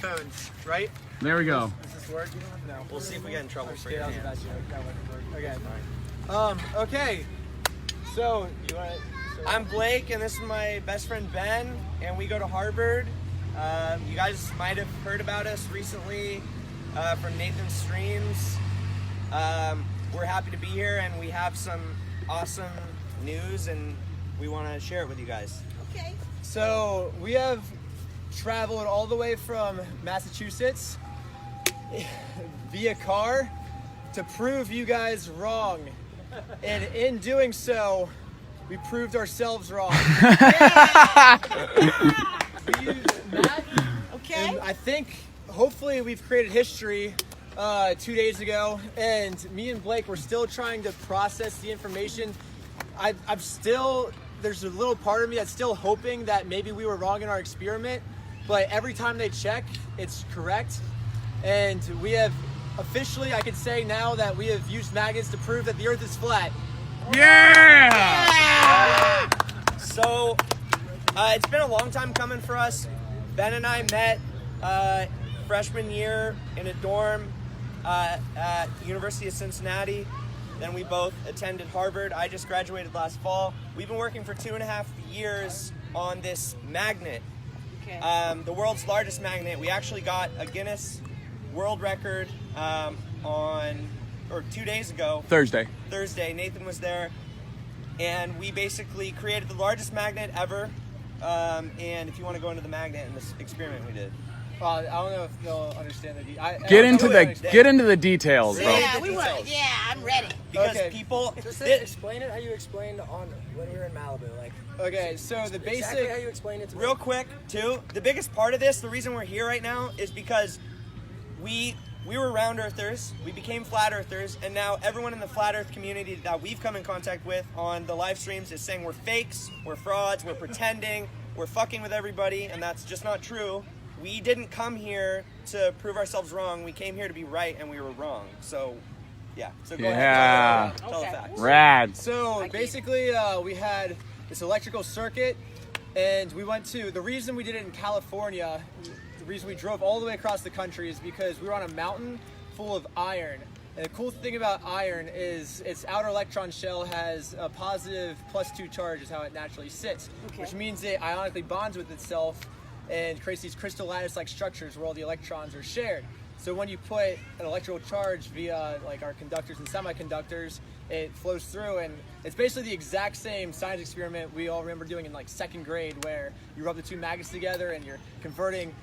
megaphones, right? There we go. Does this work? No. We'll see if we get in trouble for Yeah, your hands. Okay. Okay. So, I'm Blake, and this is my best friend Ben, and we go to Harvard. You guys might have heard about us recently from Nathan's streams. We're happy to be here, and we have some awesome news, and we want to share it with you guys. Okay. So we have traveled all the way from Massachusetts via car to prove you guys wrong. And in doing so, we proved ourselves wrong. We used math. Okay. And I think, hopefully, we've created history 2 days ago. And me and Blake were still trying to process the information. I'm still, there's a little part of me that's still hoping that maybe we were wrong in our experiment. But every time they check, it's correct. And we have officially, I can say now that we have used magnets to prove that the Earth is flat. Yeah! So, it's been a long time coming for us. Ben and I met freshman year in a dorm at University of Cincinnati. Then we both attended Harvard. I just graduated last fall. We've been working for 2.5 years on this magnet. Okay. The world's largest magnet. We actually got a Guinness World Record on 2 days ago. Thursday. Nathan was there, and we basically created the largest magnet ever. And if you want to go into the magnet and this experiment we did, I don't know if they'll understand the Get into the details, bro. Yeah, we want. Yeah, I'm ready. because Okay. people. Just explain it how you explained on when we were in Malibu, like Okay, so the exactly how basic. you explained it to me. Real quick, too, the biggest part of this, the reason we're here right now, is because we were round earthers, we became flat earthers, and now everyone in the flat earth community that we've come in contact with on the live streams is saying we're fakes, we're frauds, we're pretending, we're fucking with everybody, and that's just not true. We didn't come here to prove ourselves wrong, we came here to be right, and we were wrong. So, yeah. So go Yeah. ahead. Tell the facts. Rad. So basically, we had this electrical circuit, and we went to. The reason we did it in California, the reason we drove all the way across the country, is because we were on a mountain full of iron. And the cool thing about iron is its outer electron shell has a positive +2 charge, is how it naturally sits, which means it ionically bonds with itself and creates these crystal lattice-like structures where all the electrons are shared. So when you put an electrical charge via like our conductors and semiconductors, it flows through, and it's basically the exact same science experiment we all remember doing in like 2nd grade, where you rub the two magnets together and you're converting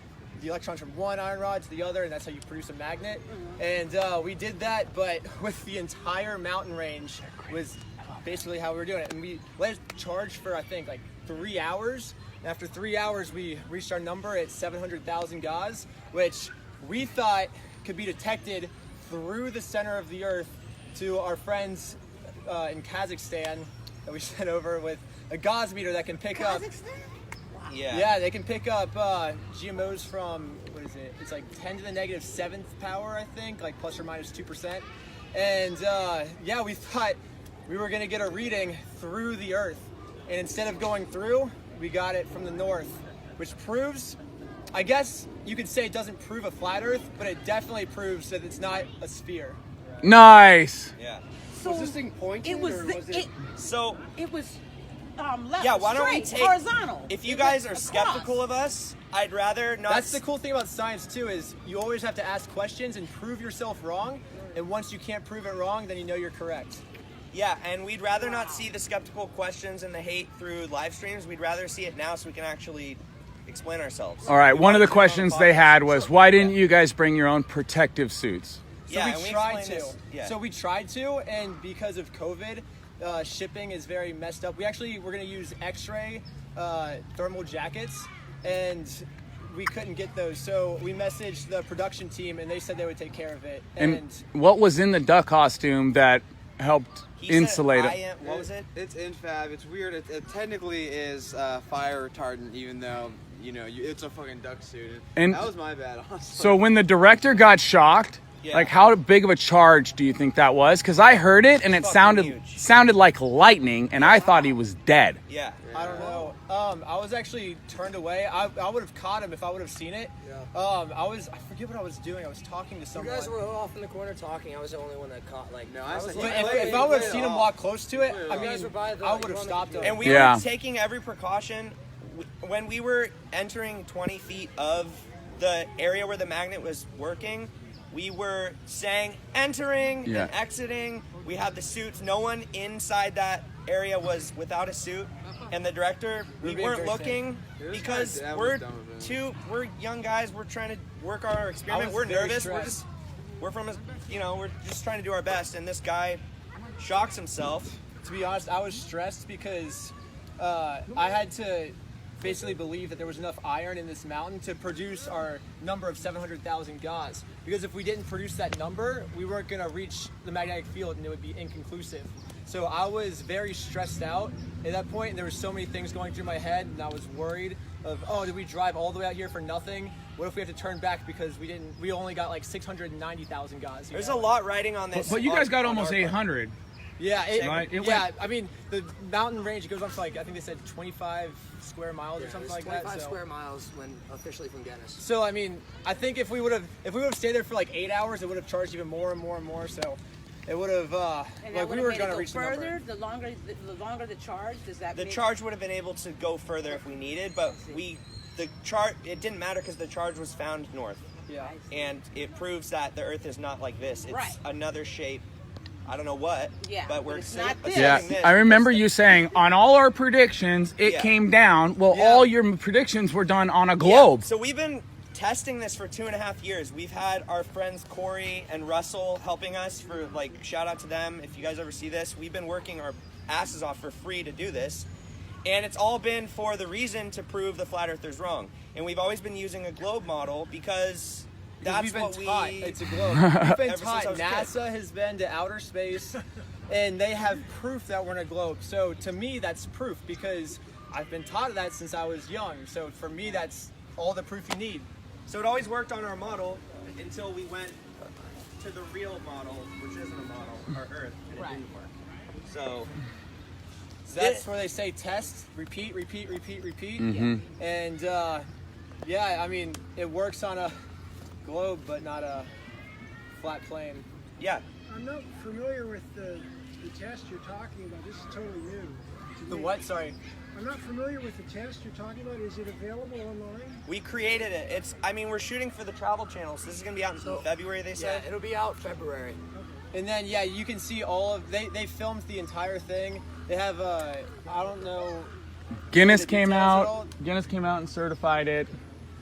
the electrons from one iron rod to the other, and that's how you produce a magnet. And we did that, but with the entire mountain range was basically how we were doing it. And we let it charge for, I think, like 3 hours. And after 3 hours, we reached our number at 700,000 Gauss, which we thought could be detected through the center of the Earth to our friends in Kazakhstan that we sent over with a Gauss meter that can pick up. Yeah, they can pick up GMOs from, what is it? It's like 10 to the negative 7th power, I think, like plus or minus 2%. And yeah, we thought we were gonna get a reading through the Earth. And instead of going through, we got it from the north, which proves, I guess you could say it doesn't prove a flat Earth, but it definitely proves that it's not a sphere. Nice. Yeah. So Was this thing pointed, it was. or was it? So, It was. Level, yeah, why don't we straight, take... horizontal. If you It guys went are across. skeptical of us, I'd rather not... That's the cool thing about science too, is you always have to ask questions and prove yourself wrong. And once you can't prove it wrong, then you know you're correct. Yeah, and we'd rather not see the skeptical questions and the hate through live streams. We'd rather see it now so we can actually explain ourselves. All right, We one of the wanted to do our own questions they podcast. had was, why didn't you guys bring your own protective suits? So Yeah, and we we tried explained to. this- yeah. So we tried to, and because of COVID, shipping is very messed up. We're going to use X-ray thermal jackets, and we couldn't get those. So we messaged the production team, and they said they would take care of it. And what was in the duck costume that helped He said insulate it? what was it? It's infab. It's weird. It technically is fire retardant, even though it's a fucking duck suit. And that was my bad, honestly. So when the director got shocked, Yeah. Like, how big of a charge do you think that was? Because I heard it and it Fucking sounded huge. like lightning, and I thought he was dead. Yeah. I don't know. I was actually turned away. I would have caught him if I would have seen it. Yeah. I forget what I was doing. I was talking to You someone. guys were off in the corner talking. I was the only one that caught. Like, No, I was I like, said- But if I would have seen him walk close to it, I You guys mean, were by the- I would you have were on the stopped him. computer. And we Yeah. were taking every precaution. When we were entering 20 feet of the area where the magnet was working, we were saying entering Yeah. and exiting. We had the suits. No one inside that area was without a suit. And the director, We we were being weren't very looking It was because kinda- that we're was dumb of him. we're young guys. We're trying to work our experiment. was We're very nervous. stressed. We're just trying to do our best. And this guy shocks himself. To be honest, I was stressed because I had to basically believe that there was enough iron in this mountain to produce our number of 700,000 gauss. Because if we didn't produce that number, we weren't going to reach the magnetic field and it would be inconclusive. So I was very stressed out at that point, and there were so many things going through my head, and I was worried of, oh, did we drive all the way out here for nothing? What if we have to turn back because we only got like 690,000 gauss? There's a lot riding on this. But you guys got on almost our part. 800. Yeah, Right, it yeah. went- I mean, the mountain range, it goes on for like, I think they said 25 square miles or Yeah, something it was like that. 25 So. square miles when officially from Guinness. So I mean, I think if we would have stayed there for like 8 hours, it would have charged even more and more and more. So it would have And like that we would were have made going it to go reach the further. number. The longer the charge, does that The mean charge would have been able to go further if we needed, but it didn't matter because the charge was found north, Yeah. and it proves that the Earth is not like this. It's Right. another shape. I don't know what. Yeah, but we're but it's not this. Yeah, assuming this I remember because you saying on all our predictions it Yeah. came down. Well, Yeah. all your predictions were done on a Yeah, globe. So we've been testing this for 2.5 years. We've had our friends Corey and Russell helping us for shout out to them. If you guys ever see this, we've been working our asses off for free to do this. And it's all been for the reason to prove the flat earthers wrong. And we've always been using a globe model because that's we've been what taught we it's a globe. We've been Ever since taught. I was a kid. NASA has been to outer space, and they have proof that we're in a globe. So to me, that's proof because I've been taught that since I was young. So for me, that's all the proof you need. So it always worked on our model until we went to the real model, which isn't a model, our Earth, and Right. it didn't work. So That's where they say test, repeat, repeat, repeat, repeat. Mhm. And yeah, I mean, it works on a globe, but not a flat plane. yeah, I'm not familiar with the test you're talking about. This is totally new. to The me. what? Sorry. I'm not familiar with the test you're talking about. Is it available online? we created it. We're shooting for the Travel Channel, so this is gonna be out in February. They Yeah, said. it'll be out February. And then yeah, you can see they filmed the entire thing. They have I don't know. Guinness The came details at all? out. Guinness came out and certified it.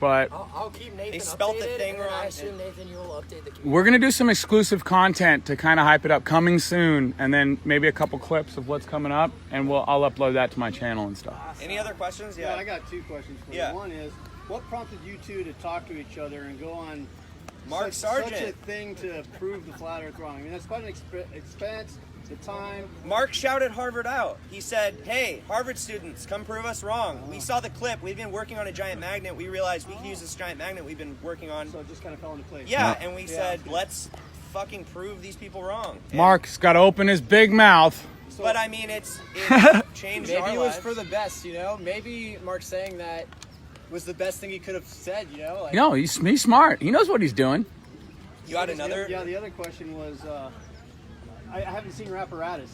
But I'll keep Nathan They spelt the updated, thing and then I wrong. assume Nathan, you will update the community. we're gonna do some exclusive content to kind of hype it up, coming soon, and then maybe a couple clips of what's coming up, and I'll upload that to my channel and stuff. Any other questions? Yeah, Yeah. I got two questions for Yeah. you. One is, what prompted you two to talk to each other and go on Mark such a Sargent. thing to prove the flat Earth wrong? I mean, that's quite an expense, the time. Mark shouted Harvard out. He said, "Hey, Harvard students, come prove us wrong." We saw the clip. We've been working on a giant magnet. We realized we could use this giant magnet we've been working on. So it just kind of fell into place. Yeah, and we said, let's fucking prove these people wrong. And- Mark's got to open his big mouth. But I mean, it changed Maybe our it was lives. for the best, you know. Maybe Mark saying that was the best thing he could have said, you know. Like, No, he's smart. He knows what he's doing. You had another? Yeah, the other question was, I haven't seen your apparatus.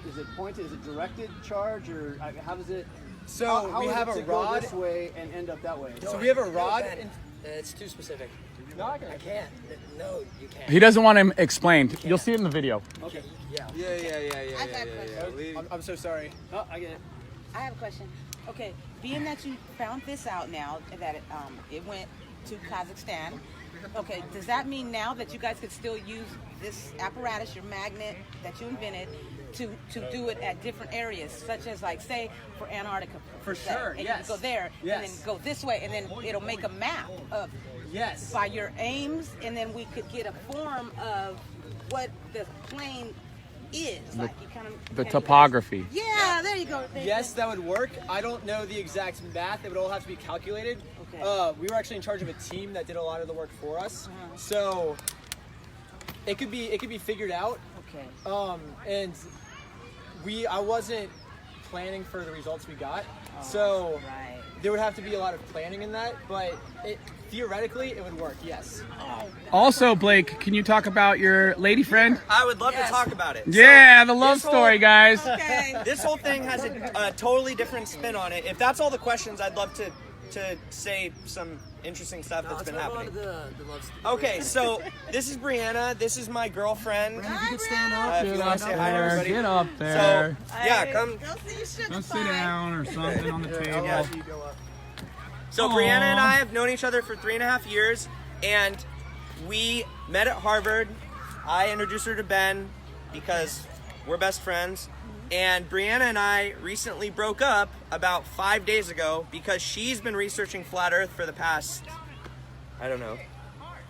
Is it pointed? Is it directed charge, or how does it? So how we is have it a to go rod. this way and end up that way. So we have a No, rod. Ben, And, it's too specific. no, I can. I can't. No, you can't. He doesn't want him explained. You'll see it in the video. Okay. Yeah. Yeah. I got a question. Leave. I'm so sorry. Oh, I get it. I have a question. Okay, being that you found this out now that it went to Kazakhstan, okay, does that mean now that you guys could still use this apparatus, your magnet that you invented, to do it at different areas, such as like say for Antarctica? For say, sure, and you yes. can go there and Yes. then go this way, and then it'll make a map of Yes. by your aims, and then we could get a form of what the plane is. Like you kind of The topography. Yeah, there you go. There you Yes, go. that would work. I don't know the exact math. It would all have to be calculated. Okay. We were actually in charge of a team that did a lot of the work for us. So it could be figured out. Okay. And I wasn't planning for the results we got, so Right. there would have to be a lot of planning in that. But theoretically, it would work. Yes. Also, Blake, can you talk about your lady friend? I would love to talk about it. Yeah, the love this whole- story, guys. Okay. This whole thing has a totally different spin on it. If that's all the questions, I'd love to say some interesting stuff that's been happening. Okay, so this is Brianna. This is my girlfriend. If you could stand up. If you want to say hi to everybody. Get up there. So, yeah, come. Don't sit down or something on the table. Yeah. So Aw. Brianna and I have known each other for 3.5 years, and we met at Harvard. I introduced her to Ben because we're best friends. And Brianna and I recently broke up about 5 days ago because she's been researching Flat Earth for the past, I don't know.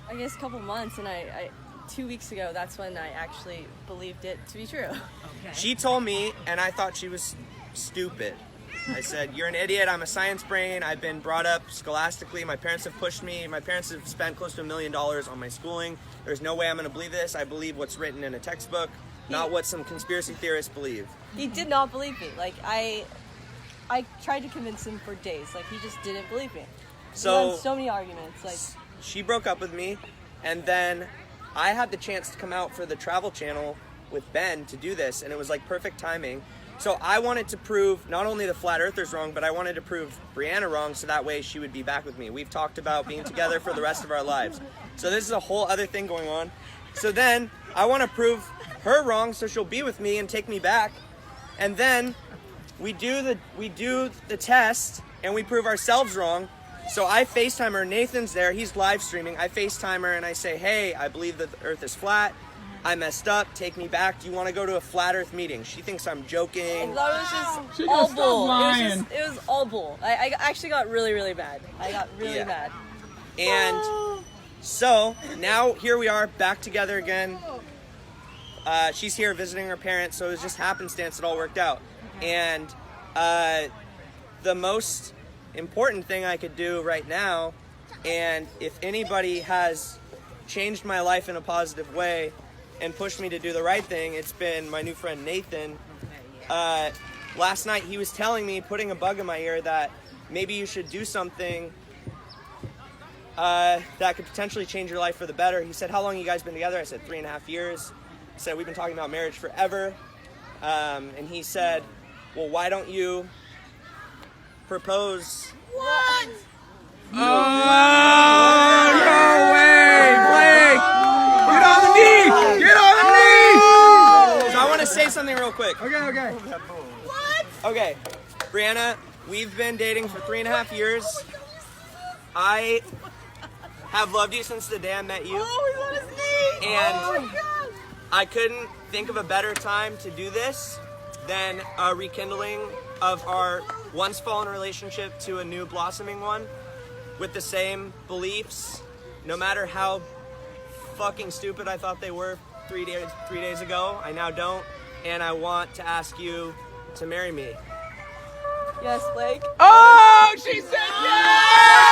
I guess a couple months, and I 2 weeks ago, that's when I actually believed it to be true. She told me, and I thought she was stupid. I said, "You're an idiot. I'm a science brain. I've been brought up scholastically. My parents have pushed me. My parents have spent close to $1 million on my schooling. There's no way I'm going to believe this. I believe what's written in a textbook, not what some conspiracy theorists believe." He did not believe me. Like, I tried to convince him for days. Like, he just didn't believe me. So We had so many arguments. Like, she broke up with me, and then I had the chance to come out for the Travel Channel with Ben to do this, and it was like perfect timing. So I wanted to prove not only the Flat Earthers wrong, but I wanted to prove Brianna wrong, so that way she would be back with me. We've talked about being together for the rest of our lives. So this is a whole other thing going on. So then I want to prove her wrong, so she'll be with me and take me back. And then we do the test, and we prove ourselves wrong. So I FaceTime her. Nathan's there. He's live streaming. I FaceTime her, and I say, "Hey, I believe that the Earth is flat. I messed up. Take me back. Do you want to go to a Flat Earth meeting?" She thinks I'm I joking. thought it was just She all goes, "Stop bull. lying." It was all bull. I actually got really, really bad. I got really Yeah. bad. And so now here we are back together again. She's here visiting her parents, so it was just happenstance it all worked out. And the most important thing I could do right now, and if anybody has changed my life in a positive way and pushed me to do the right thing, it's been my new friend Nathan. Last night he was telling me, putting a bug in my ear, that maybe you should do something that could potentially change your life for the better. He said, "How long you guys been together?" I said, 3.5 years. He said, "We've been talking about marriage forever." And he said, "Well, why don't you propose?" What? Oh, no way, Blake! Get on the knee! Get on the knee! So I want to say something real quick. Okay. What? Okay, Brianna, we've been dating for 3.5 years. I have loved you since the day I met you. Oh, he's on his knee. And oh my God. I couldn't think of a better time to do this than a rekindling of our once fallen relationship to a new blossoming one with the same beliefs, no matter how fucking stupid I thought they were 3 days ago. I now don't, and I want to ask you to marry me. Yes, Blake. Oh, she said yes!